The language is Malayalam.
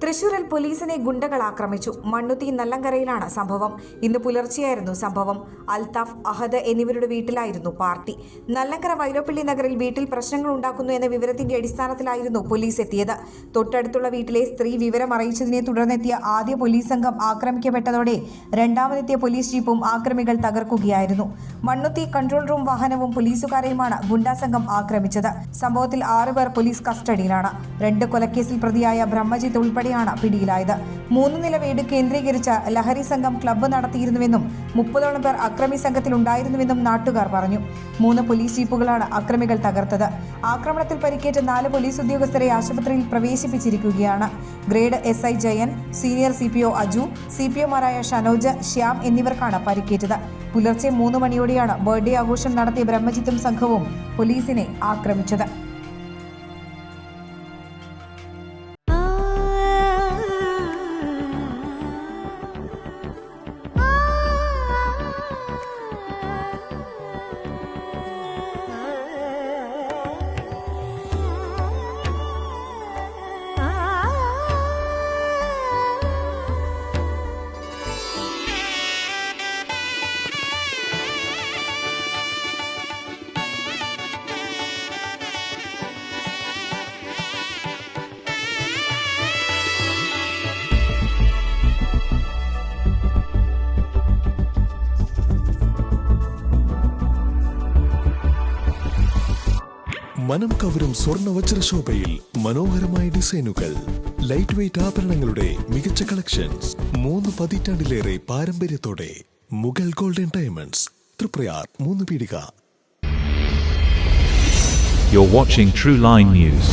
തൃശൂരിൽ പോലീസിനെ ഗുണ്ടകൾ ആക്രമിച്ചു. മണ്ണുത്തി നല്ലങ്കരയിലാണ് സംഭവം. ഇന്ന് പുലർച്ചെയായിരുന്നു സംഭവം. അൽതാഫ്, അഹദ് എന്നിവരുടെ വീട്ടിലായിരുന്നു പാർട്ടി. നല്ലങ്കര വൈലോപ്പിള്ളി നഗറിൽ വീട്ടിൽ പ്രശ്നങ്ങൾ ഉണ്ടാക്കുന്നു എന്ന വിവരത്തിന്റെ അടിസ്ഥാനത്തിലായിരുന്നു പോലീസ് എത്തിയത്. തൊട്ടടുത്തുള്ള വീട്ടിലെ സ്ത്രീ വിവരം അറിയിച്ചതിനെ തുടർന്നെത്തിയ ആദ്യ പോലീസ് സംഘം ആക്രമിക്കപ്പെട്ടതോടെ രണ്ടാമതെത്തിയ പോലീസ് ജീപ്പും ആക്രമികൾ തകർക്കുകയായിരുന്നു. മണ്ണുത്തി കൺട്രോൾ റൂം വാഹനവും പോലീസുകാരെയുമാണ് ഗുണ്ടാ സംഘം ആക്രമിച്ചത്. സംഭവത്തിൽ 6 പേർ പോലീസ് കസ്റ്റഡിയിലാണ്. 2 കൊലക്കേസിൽ പ്രതിയായ ബ്രഹ്മജിത്ത് ഉൾപ്പെടെയാണ് പിടിയിലായത്. 3 നില വീട് കേന്ദ്രീകരിച്ച ലഹരി സംഘം ക്ലബ്ബ് നടത്തിയിരുന്നുവെന്നും 30ഓളം പേർ അക്രമി സംഘത്തിലുണ്ടായിരുന്നുവെന്നും നാട്ടുകാർ പറഞ്ഞു. 3 പോലീസ് ജീപ്പുകളാണ് അക്രമികൾ തകർത്തത്. ആക്രമണത്തിൽ പരിക്കേറ്റ 4 പോലീസ് ഉദ്യോഗസ്ഥരെ ആശുപത്രിയിൽ പ്രവേശിപ്പിച്ചിരിക്കുകയാണ്. Grade SI Jayan, senior CPO Aju, CPOമാരായ ഷനോജ്, ശ്യാം എന്നിവർക്കാണ് പരിക്കേറ്റത്. പുലർച്ചെ 3 മണിയോടെയാണ് ബർത്ത്ഡേ ആഘോഷം നടത്തിയ ബ്രഹ്മജിത്തും സംഘവും പോലീസിനെ ആക്രമിച്ചത്. മനം കവരും സ്വർണ്ണ വജ്രശോഭയിൽ മനോഹരമായ ഡിസൈനുകൾ, ലൈറ്റ് വെയ്റ്റ് ആഭരണങ്ങളുടെ മികച്ച കളക്ഷൻസ്, 3 പതിറ്റാണ്ടിലേറെ പാരമ്പര്യത്തോടെ മുഗൾ ഗോൾഡൻ ഡയമണ്ട്സ്, തൃപ്രയാർ 3 പീടിക. You're watching True Line News.